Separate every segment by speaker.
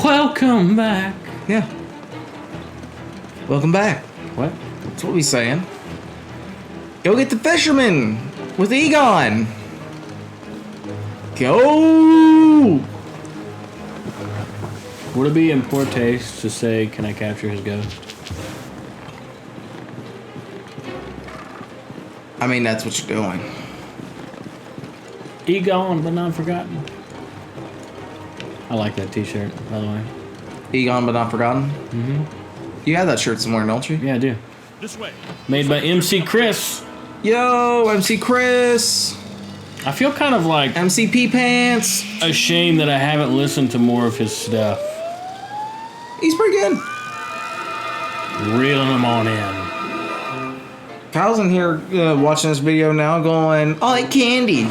Speaker 1: Welcome back.
Speaker 2: Yeah. Welcome back.
Speaker 1: What?
Speaker 2: That's what we saying. Go get the fisherman with Egon. Go.
Speaker 1: Would it be in poor taste to say, can I capture his ghost?
Speaker 2: I mean, that's what you're doing.
Speaker 1: Egon, but not forgotten. I like that t-shirt, by the way.
Speaker 2: Egon, but not forgotten?
Speaker 1: Mm-hmm.
Speaker 2: You have that shirt somewhere, don't you?
Speaker 1: Yeah, I do. This way. Made by MC Chris.
Speaker 2: Yo, MC Chris.
Speaker 1: I feel kind of like
Speaker 2: MCP Pants.
Speaker 1: ashamed that I haven't listened to more of his stuff.
Speaker 2: He's pretty good.
Speaker 1: Reeling them on in.
Speaker 2: Kyle's in here watching this video now going, I like candy.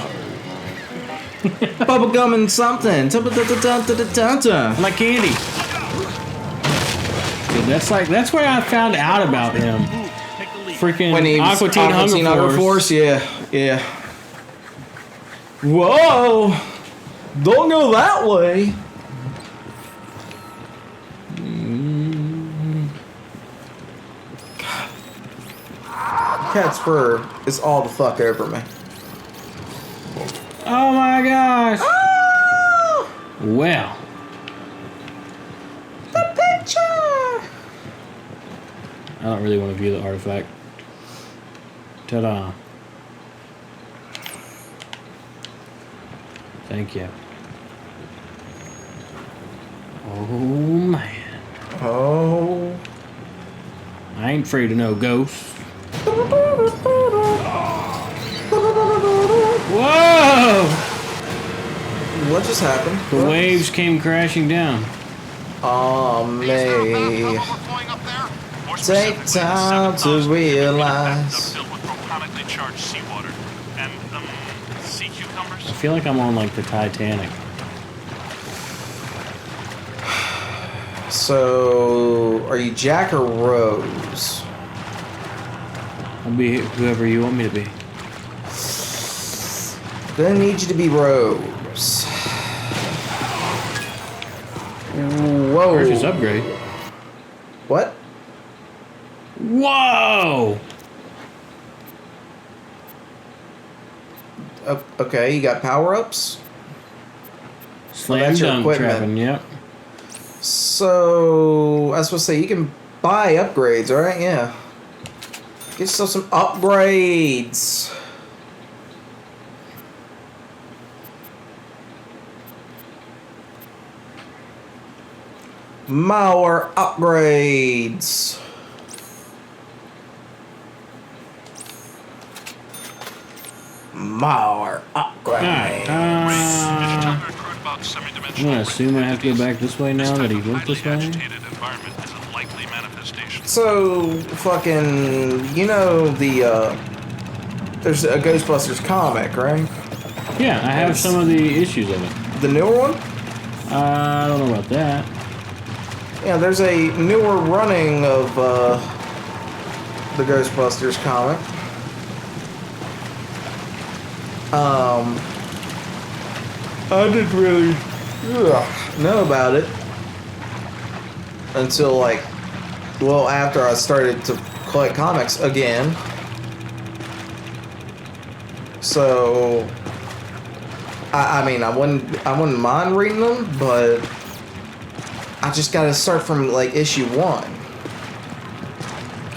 Speaker 2: Bubblegum and something.
Speaker 1: I like candy. Dude, that's where I found out about him. Freaking
Speaker 2: when he was
Speaker 1: Aqua Teen Hunger Force.
Speaker 2: Yeah. Whoa! Don't go that way. Cat's fur is all the fuck over me.
Speaker 1: Oh my gosh!
Speaker 2: Ah!
Speaker 1: Well.
Speaker 2: The picture!
Speaker 1: I don't really want to view the artifact. Ta-da. Thank you. Oh, man.
Speaker 2: Oh.
Speaker 1: I ain't afraid of no ghosts. Whoa!
Speaker 2: What just happened?
Speaker 1: The waves came crashing down.
Speaker 2: Oh, me. Take time to realize.
Speaker 1: I feel like I'm on like the Titanic.
Speaker 2: So, are you Jack or Rose?
Speaker 1: I'll be whoever you want me to be.
Speaker 2: Gonna need you to be Rose. Whoa.
Speaker 1: Where's his upgrade?
Speaker 2: What?
Speaker 1: Whoa!
Speaker 2: Okay, you got power-ups?
Speaker 1: Slam
Speaker 2: that's your
Speaker 1: dunk
Speaker 2: equipment.
Speaker 1: trapping, yep.
Speaker 2: So, I was supposed to say, you can buy upgrades, right? Yeah. Get yourself some upgrades. More upgrades. More upgrades.
Speaker 1: I'm gonna assume I have to go back this way now that he went this way.
Speaker 2: So, fucking, you know there's a Ghostbusters comic, right?
Speaker 1: Yeah, I have some of the issues of it.
Speaker 2: The newer one?
Speaker 1: I don't know about that.
Speaker 2: Yeah, there's a newer running of the Ghostbusters comic. I didn't really know about it until after I started to collect comics again. So I mean I wouldn't mind reading them, but I just gotta start from issue 1.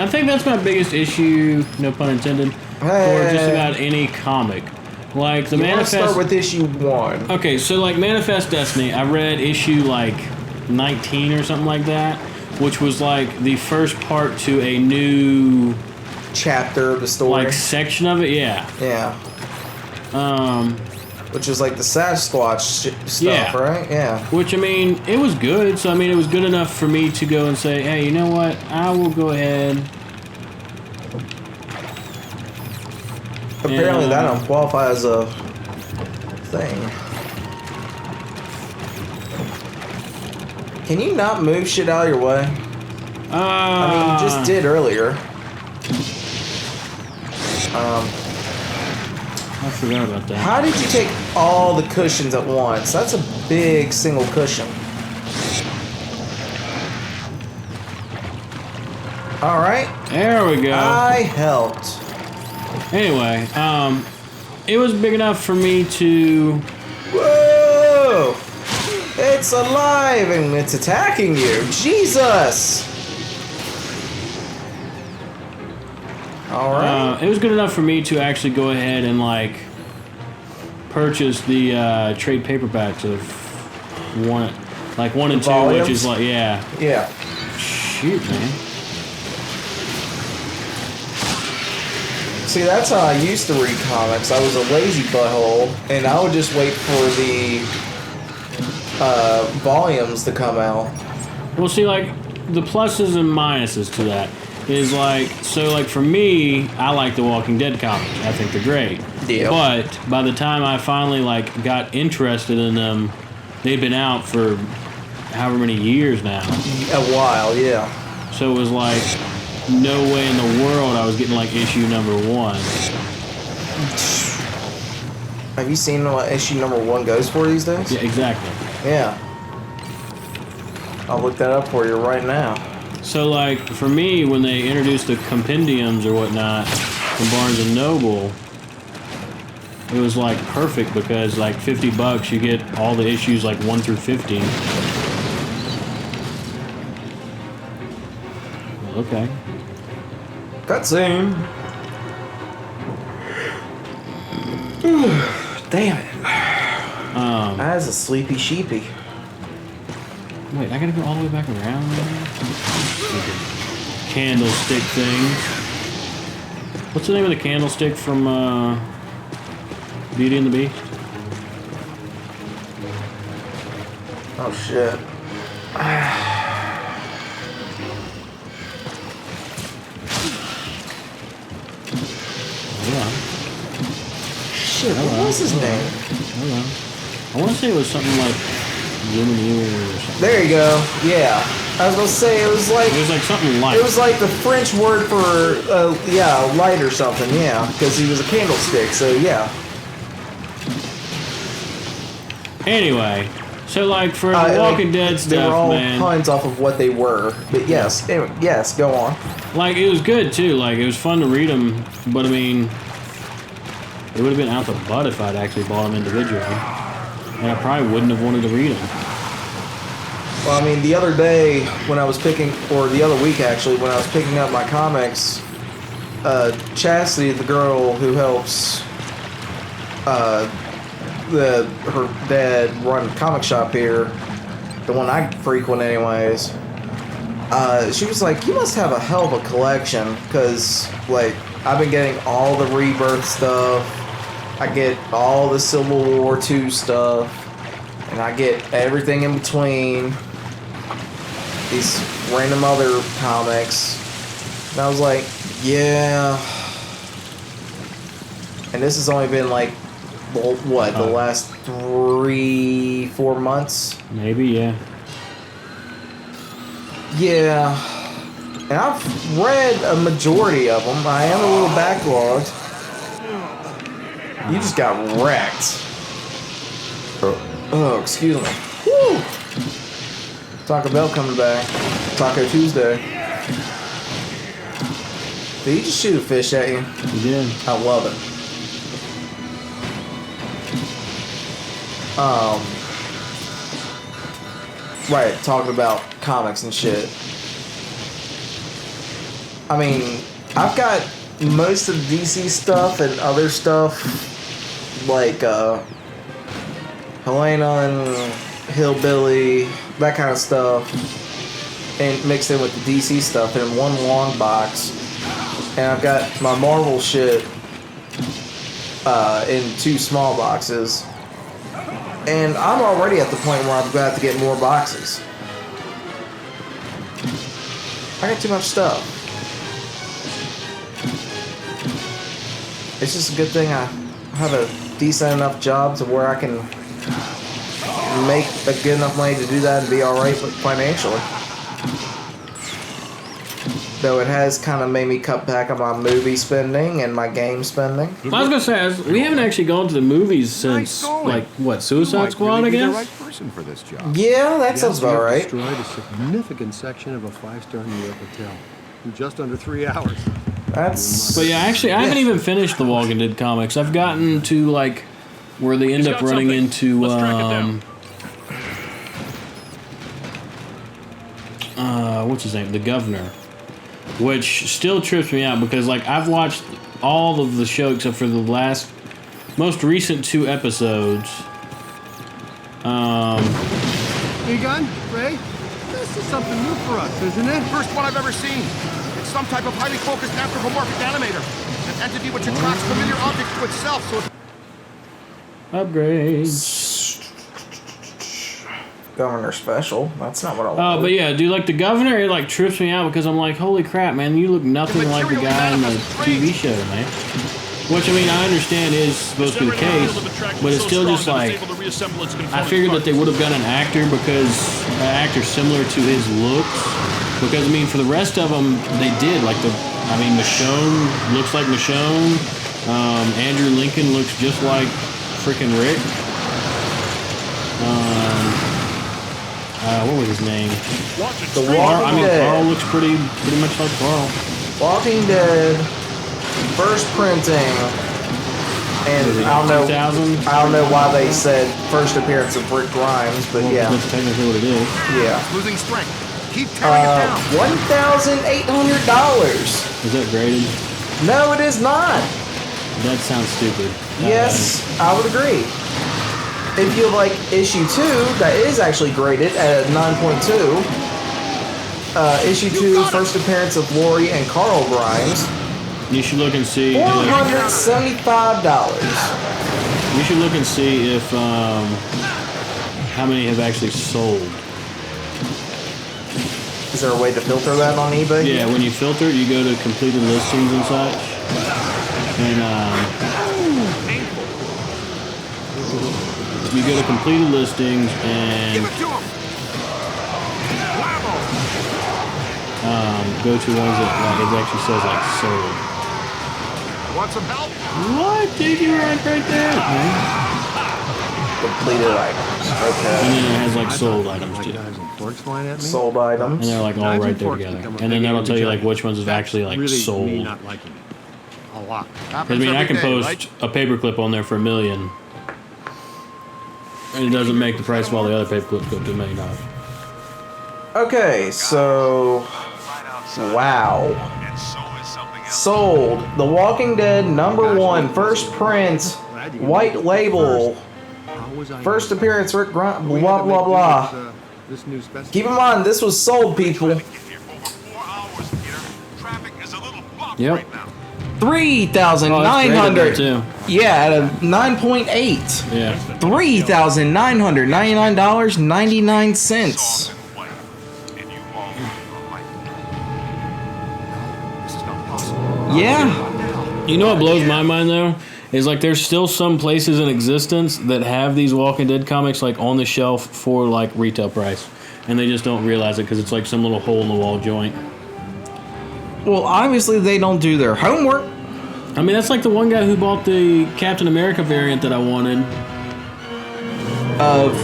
Speaker 1: I think that's my biggest issue, no pun intended, for just about any comic. Like the Manifest.
Speaker 2: Start with issue 1.
Speaker 1: Okay, so like Manifest Destiny, I read issue 19 or something like that, which was the first part to a new
Speaker 2: chapter of the story.
Speaker 1: Section of it, yeah.
Speaker 2: Yeah. Which is the Sasquatch stuff, right? Yeah.
Speaker 1: Which, I mean, it was good. So, I mean, it was good enough for me to go and say, hey, you know what? I will go ahead.
Speaker 2: Apparently that don't qualify as a thing. Can you not move shit out of your way? I mean, you just did earlier.
Speaker 1: I forgot about that.
Speaker 2: How did you take all the cushions at once? That's a big single cushion. All right.
Speaker 1: There we go.
Speaker 2: I helped.
Speaker 1: Anyway, it was big enough for me to...
Speaker 2: Whoa! It's alive and it's attacking you. Jesus! All right.
Speaker 1: It was good enough for me to actually go ahead and like purchase the trade paperbacks of one and two,
Speaker 2: Volumes?
Speaker 1: which is like
Speaker 2: Yeah.
Speaker 1: Shoot, man.
Speaker 2: See, that's how I used to read comics. I was a lazy butthole, and I would just wait for the volumes to come out.
Speaker 1: Well, see, like the pluses and minuses to that is like, so like for me, I like the Walking Dead comics. I think they're great.
Speaker 2: Yeah.
Speaker 1: But by the time I finally like got interested in them, they've been out for however many years now.
Speaker 2: A while, yeah.
Speaker 1: So it was like no way in the world I was getting like issue number 1.
Speaker 2: Have you seen what issue number 1 goes for these days?
Speaker 1: Yeah, exactly.
Speaker 2: Yeah. I'll look that up for you right now.
Speaker 1: So like for me, when they introduced the compendiums or whatnot from Barnes and Noble, it was like perfect because like $50 you get all the issues like 1 through 15. Okay.
Speaker 2: Cutscene. Damn it. That is a sleepy sheepy.
Speaker 1: Wait, I gotta go all the way back around there? Stupid candlestick things. What's the name of the candlestick from Beauty and the Beast?
Speaker 2: Oh shit.
Speaker 1: Yeah.
Speaker 2: Shit, what was his name?
Speaker 1: Hello. I want to say it was something like Lumineer or something.
Speaker 2: There you go. Yeah. I was gonna say it was like
Speaker 1: something light.
Speaker 2: it was like the French word for yeah, light or something. Yeah, because he was a candlestick. So yeah.
Speaker 1: Anyway, so like for the Walking Dead stuff,
Speaker 2: they were all
Speaker 1: man,
Speaker 2: puns off of what they were. But yes, anyway, yes, go on.
Speaker 1: like it was good too. Like it was fun to read them, but I mean, it would have been out the butt if I'd actually bought them individually, and I probably wouldn't have wanted to read them.
Speaker 2: Well, I mean, the other day when I was picking, or the other week actually, when I was picking up my comics, Chastity, the girl who helps her dad run a comic shop here, the one I frequent anyways, she was like, you must have a hell of a collection, because, like, I've been getting all the Rebirth stuff, I get all the Civil War II stuff, and I get everything in between, these random other comics, and I was like, yeah, and this has only been like, what, the last 3-4 months?
Speaker 1: Maybe, yeah.
Speaker 2: Yeah, and I've read a majority of them. I am a little backlogged. You just got wrecked. Oh, excuse me. Woo! Taco Bell coming back. Taco Tuesday. Did he just shoot a fish at you?
Speaker 1: He did.
Speaker 2: I love it. Right, talking about comics and shit. I mean, I've got most of DC stuff and other stuff, like Helena and Hillbilly, that kind of stuff, and mixed in with the DC stuff in one long box. And I've got my Marvel shit in 2 small boxes. And I'm already at the point where I've got to get more boxes. I got too much stuff. It's just a good thing I have a decent enough job to where I can make a good enough money to do that and be alright financially. Though it has kind of made me cut back on my movie spending and my game spending.
Speaker 1: I was gonna say we haven't actually gone to the movies since like what, Suicide Squad, I guess.
Speaker 3: The right person for this job.
Speaker 2: Yeah, that sounds about right.
Speaker 4: Destroyed a significant section of a 5-star New York hotel.
Speaker 3: in just under 3 hours.
Speaker 2: That's.
Speaker 1: But yeah, actually, I haven't even finished the Walking Dead comics. I've gotten to like where they end up running into what's his name, the governor, which still trips me out because like I've watched all of the show except for the most recent 2 episodes.
Speaker 3: Hey, gun, Ray. This is something new for us, isn't it?
Speaker 4: First one I've ever seen. It's some type of highly focused anthropomorphic animator. An entity which attracts familiar objects to itself, so
Speaker 1: Upgrades.
Speaker 2: Governor Special. That's not what I
Speaker 1: Oh,
Speaker 2: want.
Speaker 1: but yeah, dude, like the governor, it like trips me out because I'm like, holy crap, man, you look nothing like the guy in the TV show, man. Which, I mean, I understand is supposed to be the case, but it's still just like, I figured that they would have got an actor similar to his looks, because, I mean, for the rest of them, they did, like Michonne looks like Michonne, Andrew Lincoln looks just like freaking Rick, what was his name? Carl looks pretty much like Carl.
Speaker 2: Walking Dead. First printing, and I don't know why they said first appearance of Rick Grimes, but yeah.
Speaker 1: That's technically what it is.
Speaker 2: Yeah.
Speaker 4: losing strength. Keep tearing it down.
Speaker 2: $1,800.
Speaker 1: Is that graded?
Speaker 2: No, it is not.
Speaker 1: That sounds stupid.
Speaker 2: Yes, I would agree. If you like issue 2, that is actually graded at 9.2. Issue 2, first appearance of Lori and Carl Grimes.
Speaker 1: You should look and see.
Speaker 2: $475.
Speaker 1: You should look and see if how many have actually sold.
Speaker 2: Is there a way to filter that on eBay?
Speaker 1: Yeah, when you filter, you go to completed listings and such, and you go to completed listings and go to ones that it actually says like sold.
Speaker 4: Want some help?
Speaker 1: What? Did you right there?
Speaker 2: Completed items.
Speaker 1: And
Speaker 2: Okay.
Speaker 1: then it has like sold items too.
Speaker 3: Forks flying at me.
Speaker 2: Sold items.
Speaker 1: And they're like all right there together. And then that'll tell you like which ones have actually like
Speaker 3: really
Speaker 1: sold.
Speaker 3: Me not liking it. A lot.
Speaker 1: I mean, I can post a paperclip on there for $1 million, and it doesn't make the price of all the other paperclips go to $1 million.
Speaker 2: Okay, so wow. Sold. The Walking Dead #1 first print, white label, first appearance Rick Grimes, blah blah blah. Keep in mind this was sold, people.
Speaker 1: Yep.
Speaker 2: 3,900. Yeah, at a 9.8.
Speaker 1: Yeah.
Speaker 2: $3,999.99. Yeah.
Speaker 1: You know what blows my mind though? Is like there's still some places in existence that have these Walking Dead comics like on the shelf for like retail price, and they just don't realize it because it's like some little hole in the wall joint.
Speaker 2: Well, obviously they don't do their homework.
Speaker 1: I mean, that's like the one guy who bought the Captain America variant that I wanted.
Speaker 2: Of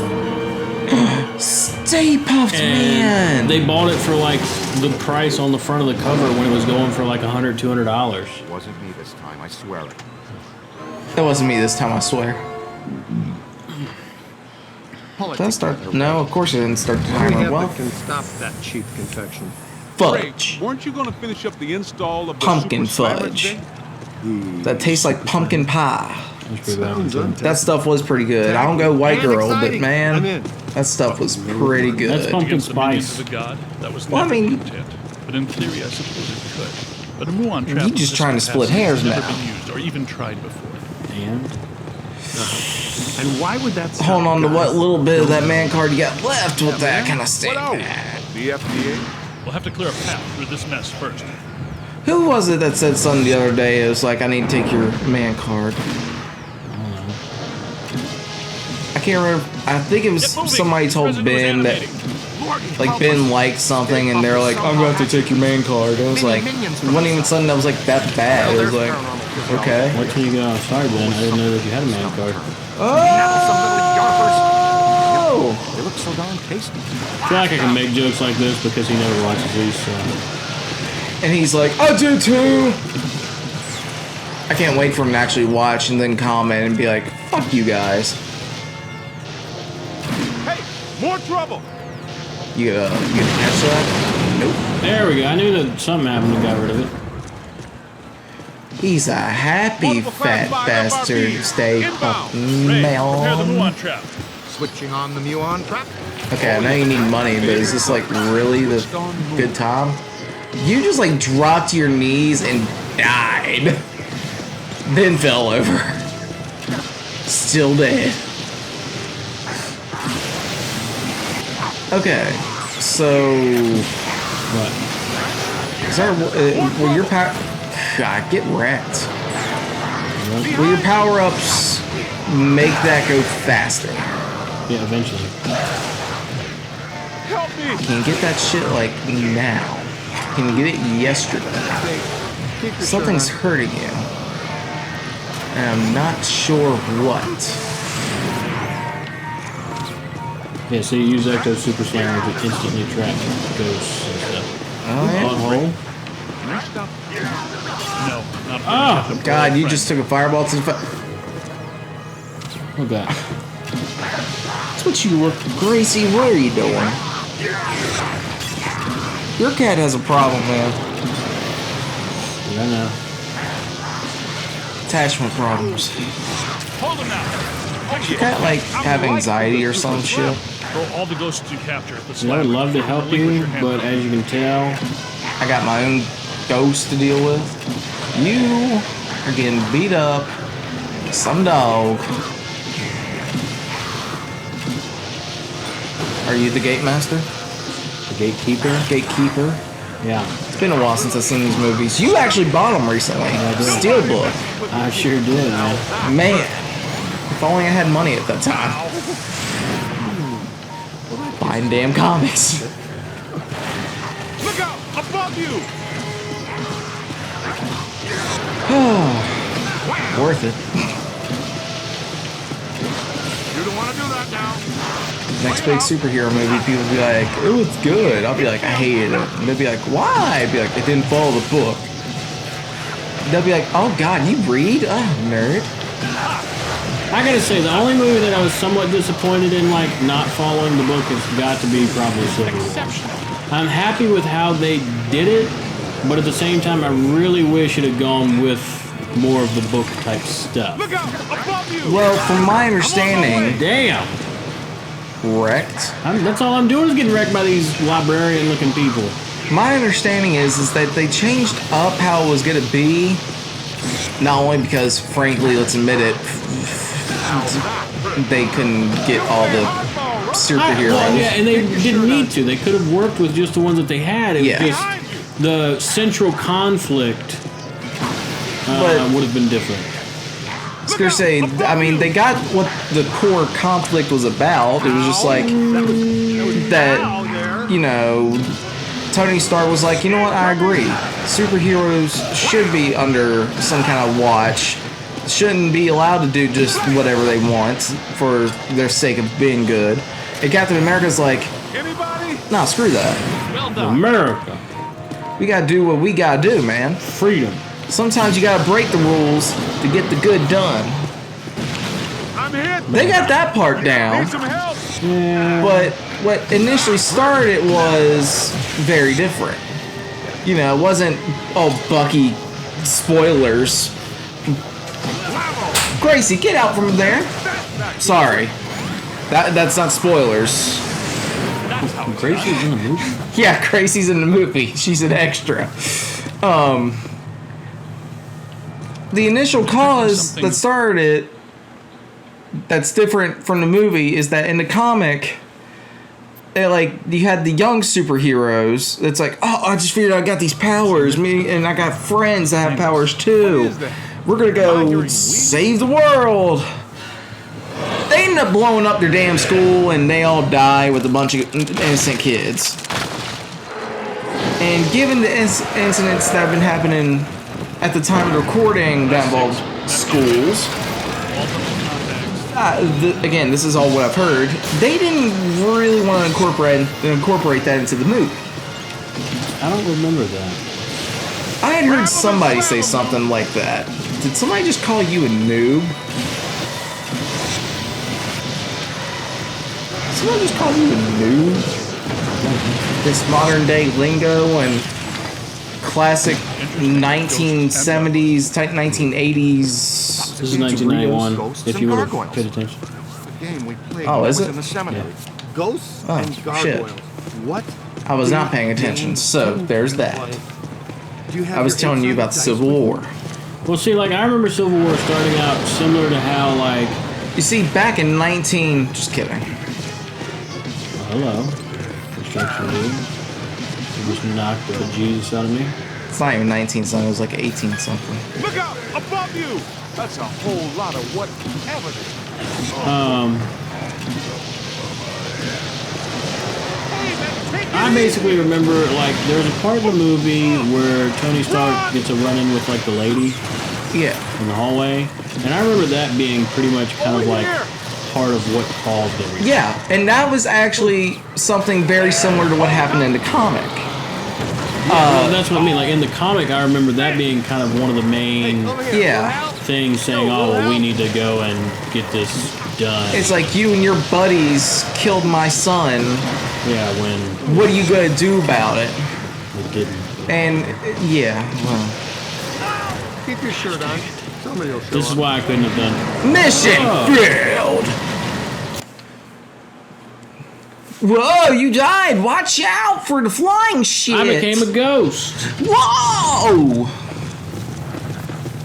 Speaker 2: Stay Puft Man.
Speaker 1: They bought it for like the price on the front of the cover when it was going for like $100, $200.
Speaker 4: Wasn't me this time, I swear it.
Speaker 2: That wasn't me this time, I swear. Did I start? No, of course it didn't start the timer. Well,
Speaker 3: can stop that cheap confection.
Speaker 2: fudge.
Speaker 5: Weren't you going to finish up the install of the
Speaker 2: Pumpkin
Speaker 5: Super Slammer
Speaker 2: fudge.
Speaker 5: today?
Speaker 2: That tastes like pumpkin pie.
Speaker 1: That's pretty bad.
Speaker 2: That stuff was pretty good. I don't go white girl, but man, that stuff was pretty good.
Speaker 1: That's pumpkin
Speaker 6: Against the minions
Speaker 1: spice.
Speaker 6: of a god, that was
Speaker 2: Well, I
Speaker 6: never
Speaker 2: mean-
Speaker 6: the intent. But in theory, I suppose it could. But a Muon trap
Speaker 2: You just
Speaker 6: of
Speaker 2: trying to
Speaker 6: this
Speaker 2: split
Speaker 6: capacity
Speaker 2: hairs
Speaker 6: has never
Speaker 2: now.
Speaker 6: been used or even tried before.
Speaker 1: And
Speaker 3: And why would that stop,
Speaker 2: Hold on to
Speaker 3: guys?
Speaker 2: what little bit of that man card you got left with that kind of
Speaker 4: What else?
Speaker 2: stuff.
Speaker 4: The FDA?
Speaker 6: We'll have to clear a path through this mess first.
Speaker 2: Who was it that said something the other day? It was like, I need to take your man card. I can't remember. I think it was
Speaker 6: Get moving.
Speaker 2: somebody told
Speaker 6: President was
Speaker 2: Ben that,
Speaker 6: animating.
Speaker 2: like, Ben liked something, and they're like, I'm going to have to take your man card. And it was like, it wasn't even something that was like that bad. It was like, okay.
Speaker 1: wait till you go outside, then. I didn't know that you had a man card.
Speaker 2: Oh!
Speaker 4: They look so darn tasty.
Speaker 1: I feel like I can make jokes like this because he never watches these. So.
Speaker 2: And he's like, I do too! I can't wait for him to actually watch and then comment and be like, fuck you guys.
Speaker 4: Hey, more trouble!
Speaker 2: You gonna catch that? Nope.
Speaker 1: There we go. I knew that something happened and got rid of it.
Speaker 2: He's a happy fat bastard. Stay
Speaker 6: Ray, prepare the
Speaker 2: melon.
Speaker 6: Muon trap.
Speaker 4: Switching on the Muon trap.
Speaker 2: Okay, I know you need money, but is this like really the good time? You just like dropped to your knees and died. Then fell over. Still dead. Okay, so
Speaker 1: But
Speaker 2: is there will your power? God, get wrecked. Will your power-ups make that go faster?
Speaker 1: yeah, eventually.
Speaker 4: Help me!
Speaker 2: Can you get that shit like now? Can you get it yesterday?
Speaker 4: Keep your
Speaker 2: Something's
Speaker 4: shirt
Speaker 2: hurting you. And I'm not sure what.
Speaker 1: Yeah, so you use Ecto Super Slammer to instantly trap ghosts and stuff.
Speaker 2: Oh, yeah.
Speaker 1: Butthole.
Speaker 6: Next up. No, not
Speaker 1: Ah!
Speaker 2: God, you just took a fireball to the
Speaker 1: Look at that.
Speaker 2: That's what you look... Gracie, what are you doing? Your cat has a problem, man.
Speaker 1: Yeah, I know.
Speaker 2: Attachment problems.
Speaker 6: Hold him now.
Speaker 2: Your cat, like, have anxiety or some shit?
Speaker 6: Throw all the ghosts you capture at the
Speaker 1: I would
Speaker 6: slab.
Speaker 1: love to help you, but as you can tell,
Speaker 2: I got my own ghost to deal with. You are getting beat up. Some dog. Are you the gate master?
Speaker 1: the gatekeeper.
Speaker 2: Gatekeeper?
Speaker 1: Yeah,
Speaker 2: It's been a while since I've seen these movies. You actually bought them recently. Steelbook.
Speaker 1: I sure did, man.
Speaker 2: Man. If only I had money at that time. Buying damn comics.
Speaker 4: Look out! Above you!
Speaker 2: Worth it.
Speaker 4: You don't want to do that now.
Speaker 2: Next big superhero movie, people be like, "Oh, it's good." I'll be like, "I hated it." And they'll be like, "Why?" I'd be like, "It didn't follow the book." They'll be like, "Oh God, you read? Oh, nerd."
Speaker 1: I gotta say, the only movie that I was somewhat disappointed in, like, not following the book has got to be probably Civil War. I'm happy with how they did it, but at the same time, I really wish it had gone with more of the book type stuff.
Speaker 4: Look out! Above you!
Speaker 2: Well, from my understanding,
Speaker 1: Damn!
Speaker 2: wrecked.
Speaker 1: That's all I'm doing is getting wrecked by these librarian-looking people.
Speaker 2: My understanding is that they changed up how it was gonna be. Not only because, frankly, let's admit it, they couldn't get all the superheroes.
Speaker 1: Well, yeah, and they didn't need to. They could have worked with just the ones that they had. It
Speaker 2: Yeah.
Speaker 1: was just the central conflict
Speaker 2: But-
Speaker 1: would have been different.
Speaker 2: I was gonna say, I mean, they got what the core conflict was about. It was just like that, you know, Tony Stark was like, you know what, I agree. Superheroes should be under some kind of watch. Shouldn't be allowed to do just whatever they want for their sake of being good. And Captain America's like,
Speaker 4: Anybody?
Speaker 2: nah, screw that.
Speaker 6: Well done.
Speaker 1: America,
Speaker 2: We gotta do what we gotta do, man.
Speaker 1: freedom.
Speaker 2: Sometimes you gotta break the rules to get the good done.
Speaker 4: I'm hit!
Speaker 2: They got that part down.
Speaker 4: Need some help!
Speaker 1: Yeah.
Speaker 2: But what initially started it was very different. You know, it wasn't, oh, Bucky, spoilers. Gracie, get out from there. Sorry. That's not spoilers.
Speaker 1: Gracie's in the movie.
Speaker 2: Yeah, Gracie's in the movie. She's an extra. The initial cause that started it, that's different from the movie, is that in the comic, you had the young superheroes that's like, oh, I just figured out I got these powers, me and I got friends that have powers too. We're gonna go save the world. They end up blowing up their damn school and they all die with a bunch of innocent kids. And given the incidents that have been happening at the time of recording that involved schools, again, this is all what I've heard, they didn't really want to incorporate that into the movie.
Speaker 1: I don't remember that.
Speaker 2: I had heard somebody say something like that. Did somebody just call you a noob? Someone just call you a noob? This modern day lingo and classic 1970s, 1980s.
Speaker 1: This is 1991.
Speaker 4: Ghosts
Speaker 1: If
Speaker 4: and
Speaker 1: you would have
Speaker 4: gargoyles.
Speaker 1: paid attention.
Speaker 4: The game we played
Speaker 2: Oh,
Speaker 4: was
Speaker 2: is it?
Speaker 4: in the cemetery.
Speaker 3: Ghosts
Speaker 2: Oh,
Speaker 3: and
Speaker 2: shit.
Speaker 3: gargoyles. What?
Speaker 2: I was not paying attention, so there's that. I was telling you about the Civil War.
Speaker 1: Well, see, like I remember Civil War starting out similar to how like.
Speaker 2: You see, back in just kidding.
Speaker 1: Hello, construction dude. You just knocked the bejesus out of me.
Speaker 2: It's not even 19 something, it was like 18 something.
Speaker 5: Look out! Above you! That's a whole lot of what evidence.
Speaker 1: I basically remember like there's a part of the movie where Tony Stark gets a run-in with like the lady
Speaker 2: Yeah.
Speaker 1: in the hallway, and I remember that being pretty much kind of like part of what caused everything.
Speaker 2: Yeah, and that was actually something very similar to what happened in the comic.
Speaker 1: Well, that's what I mean. Like in the comic, I remember that being kind of one of the main
Speaker 2: Yeah.
Speaker 1: things, saying, "Oh, well, we need to go and get this done."
Speaker 2: It's like you and your buddies killed my son.
Speaker 1: Yeah, when
Speaker 2: What are you gonna do about it?
Speaker 1: it didn't.
Speaker 2: And yeah, well.
Speaker 3: Keep your shirt on. Somebody will show
Speaker 1: This is
Speaker 3: up.
Speaker 1: why I couldn't have done.
Speaker 2: Mission failed. Whoa, you died! Watch out for the flying shit!
Speaker 1: I became a ghost.
Speaker 2: Whoa!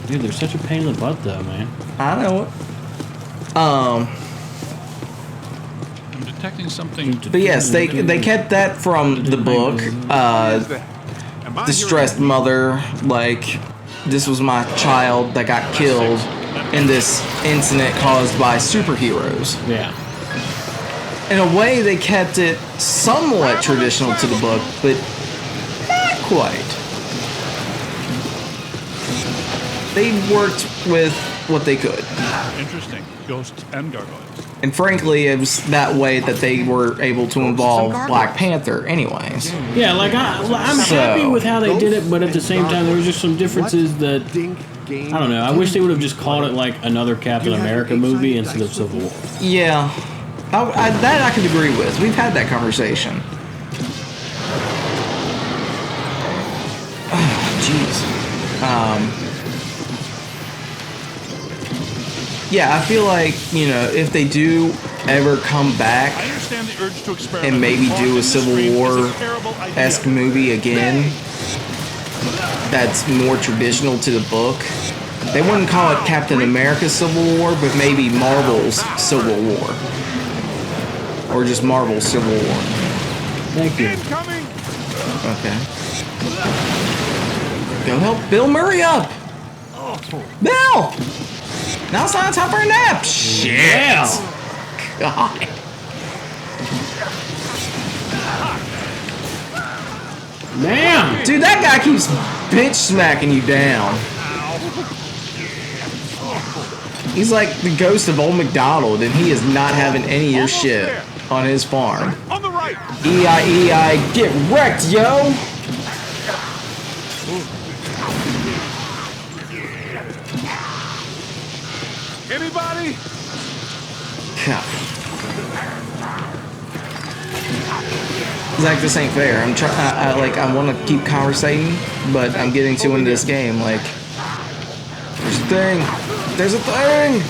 Speaker 1: Dude, they're such a pain in the butt, though, man.
Speaker 2: I know it.
Speaker 6: I'm detecting something.
Speaker 2: But yes, they kept that from the book. Distressed mother, like this was my child that got killed in this incident caused by superheroes.
Speaker 1: Yeah.
Speaker 2: In a way, they kept it somewhat traditional to the book, but not quite. They worked with what they could.
Speaker 6: Interesting. Ghosts and gargoyles.
Speaker 2: And frankly, it was that way that they were able to involve Black Panther anyways.
Speaker 1: Yeah, like I'm
Speaker 2: So-
Speaker 1: happy with how they did it, but at the same time, there was just some differences that
Speaker 3: Dink game.
Speaker 1: I don't know. I wish they would have just called it like another Captain America movie instead of Civil War.
Speaker 2: Yeah, that I could agree with. We've had that conversation. Jeez. Yeah, I feel like, you know, if they do ever come
Speaker 6: I
Speaker 2: back
Speaker 6: understand the urge to experiment.
Speaker 2: and maybe
Speaker 6: with
Speaker 2: do a
Speaker 6: the
Speaker 2: Civil
Speaker 6: screen is a
Speaker 2: War
Speaker 6: terrible idea.
Speaker 2: esque movie again that's more traditional to the book, they wouldn't call it Captain America Civil War, but maybe Marvel's Civil War. Or just Marvel Civil War.
Speaker 1: Thank you.
Speaker 5: Incoming!
Speaker 2: Okay. Go help Bill Murray up! Bill! Now it's not time for a nap! Shit! God.
Speaker 1: Damn!
Speaker 2: Dude, that guy keeps bitch smacking you down. He's like the ghost of old McDonald, and he is not having any of your shit on his farm.
Speaker 5: On the right!
Speaker 2: E-I-E-I, get wrecked, yo!
Speaker 5: Anybody?
Speaker 2: God. Zach, this ain't fair. I'm trying. I want to keep conversating, but I'm getting too into this game. Like, there's a thing. There's a thing.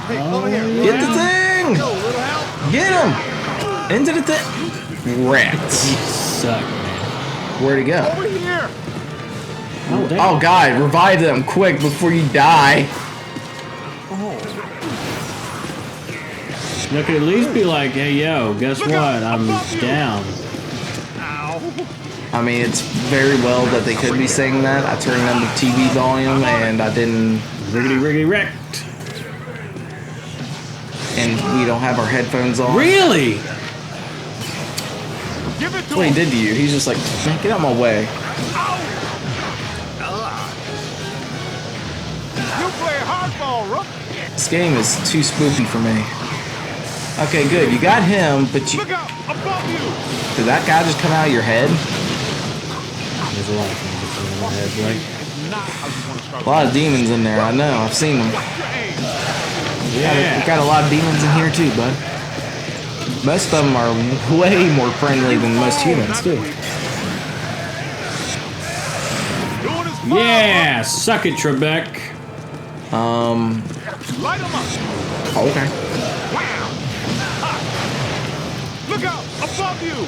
Speaker 3: Hey, over here.
Speaker 2: Get the thing.
Speaker 3: Yo, little help.
Speaker 2: Get him. Into the thing. Wrecked.
Speaker 1: Suck, man.
Speaker 2: Where'd he go?
Speaker 5: Over here!
Speaker 1: Oh, damn.
Speaker 2: Oh God! Revive them quick before you die.
Speaker 1: You could at least be like, hey, yo, guess what? I'm down.
Speaker 2: I mean, it's very well that they could be saying that. I turned down the TV volume and I didn't.
Speaker 1: Riggedy wrecked.
Speaker 2: And we don't have our headphones on.
Speaker 1: Really?
Speaker 5: Give it
Speaker 2: That's
Speaker 5: to
Speaker 2: what he
Speaker 5: him!
Speaker 2: did to you. He's just like, man, get out of my way.
Speaker 5: You play hardball, Rook!
Speaker 2: This game is too spooky for me. Okay, good. You got him, but you.
Speaker 5: Look out! Above you!
Speaker 2: Did that guy just come out of your head?
Speaker 1: There's a lot of things that come in my head, right?
Speaker 5: Not how you want to start.
Speaker 2: A lot of demons in there, I know. I've seen them.
Speaker 1: Yeah.
Speaker 2: We got a lot of demons in here too, bud. Most of them are way more friendly than most humans, too.
Speaker 1: Yeah, suck it, Trebek.
Speaker 5: Light 'em up.
Speaker 2: Okay.
Speaker 5: Wow. Ha. Look out! Above you!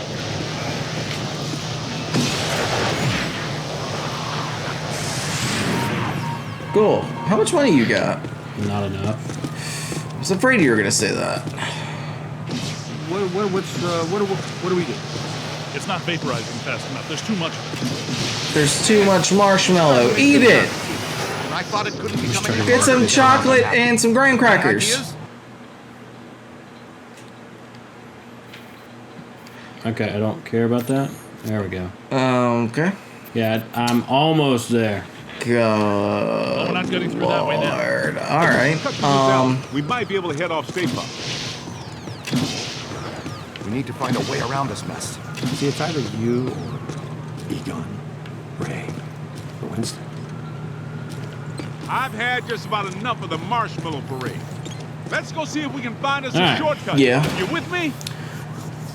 Speaker 2: Cool. How much money you got?
Speaker 1: Not enough.
Speaker 2: I was afraid you were gonna say that.
Speaker 3: What do we do?
Speaker 6: It's not vaporizing fast enough. There's too much of
Speaker 2: There's too much marshmallow. Eat it!
Speaker 4: And I thought it couldn't become any
Speaker 2: Get some
Speaker 4: harder.
Speaker 2: chocolate and some graham crackers.
Speaker 4: Ideas?
Speaker 1: Okay, I don't care about that. There we go.
Speaker 2: Okay.
Speaker 1: Yeah, I'm almost there.
Speaker 2: God.
Speaker 6: we're not getting through that way now.
Speaker 2: Lord. All right.
Speaker 5: Cut these out. We might be able to head off Stay Puft.
Speaker 4: We need to find a way around this mess.
Speaker 3: See, it's either you or Egon, Ray, or Winston.
Speaker 5: I've had just about enough of the marshmallow parade. Let's go see if we can find us
Speaker 1: All
Speaker 5: a
Speaker 1: right.
Speaker 5: shortcut.
Speaker 2: Yeah.
Speaker 5: You with me?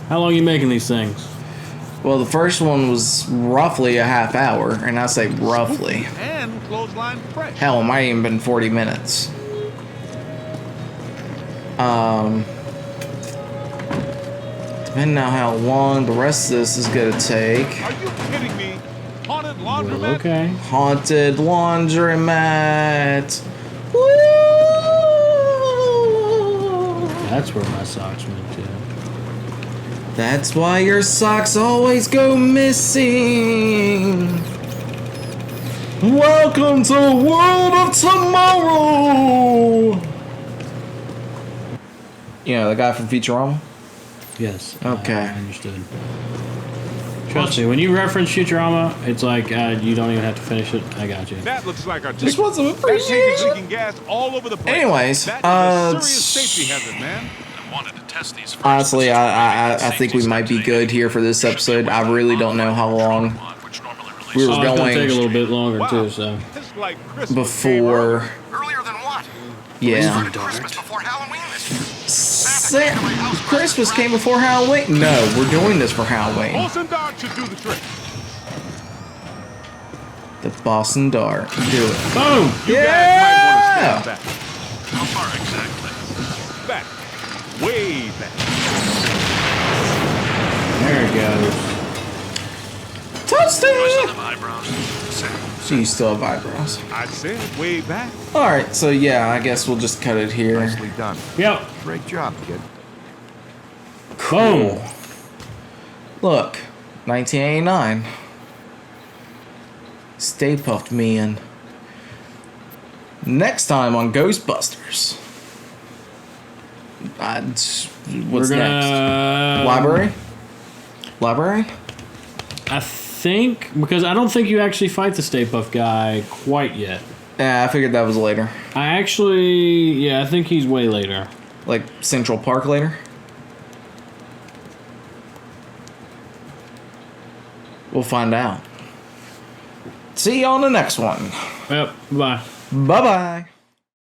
Speaker 1: How long are you making these things?
Speaker 2: Well, the first one was roughly a half hour, and I say roughly.
Speaker 5: And clothesline fresh.
Speaker 2: Hell, it might even been 40 minutes. Depending on how long the rest of this is gonna take.
Speaker 5: Are you kidding me? Haunted
Speaker 1: Well,
Speaker 5: laundromat?
Speaker 1: okay.
Speaker 2: Haunted laundromat. Woo!
Speaker 1: That's where my socks went to.
Speaker 2: That's why your socks always go missing. Welcome to the world of tomorrow. You know, the guy from Futurama?
Speaker 1: Yes.
Speaker 2: Okay.
Speaker 1: I understood. Trust me, when you reference Futurama, it's like you don't even have to finish it. I got you.
Speaker 5: That looks like our
Speaker 2: Just
Speaker 5: ticket.
Speaker 2: want some
Speaker 5: That tank is
Speaker 2: appreciation.
Speaker 5: leaking gas all over the place.
Speaker 2: Anyways,
Speaker 5: that is a serious safety hazard, man.
Speaker 6: I wanted to test these first.
Speaker 2: Honestly, I think we might be good here for this episode. I really don't know how long we were
Speaker 1: Oh, it's gonna take a
Speaker 2: going
Speaker 1: little bit longer
Speaker 5: Wow.
Speaker 1: too. So
Speaker 5: It's like Christmas
Speaker 2: before.
Speaker 4: Earlier than what?
Speaker 2: Yeah.
Speaker 4: Christmas before Halloween this year.
Speaker 2: Christmas came before Halloween? No, we're doing this for Halloween.
Speaker 5: Olsen Dart should do the trick.
Speaker 2: The Boston Dart. Do it.
Speaker 1: boom.
Speaker 5: You guys might want to
Speaker 2: Yeah!
Speaker 5: stand back.
Speaker 6: How far exactly?
Speaker 5: Back. Way back.
Speaker 1: There it goes.
Speaker 2: Touchdown!
Speaker 6: Eyebrows.
Speaker 2: So you still have eyebrows.
Speaker 5: I said way back.
Speaker 2: Alright, so yeah, I guess we'll just cut it here.
Speaker 4: Nicely done.
Speaker 1: Yep.
Speaker 4: Great job, kid.
Speaker 1: Boom.
Speaker 2: Look, 1989. Stay Puft Man. Next time on Ghostbusters. What's
Speaker 1: We're gonna.
Speaker 2: next? Library? Library?
Speaker 1: I think because I don't think you actually fight the Stay Puft guy quite yet.
Speaker 2: Yeah, I figured that was later.
Speaker 1: I think he's way later.
Speaker 2: Like Central Park later? We'll find out. See you on the next one.
Speaker 1: Yep. Bye.
Speaker 2: Bye-bye.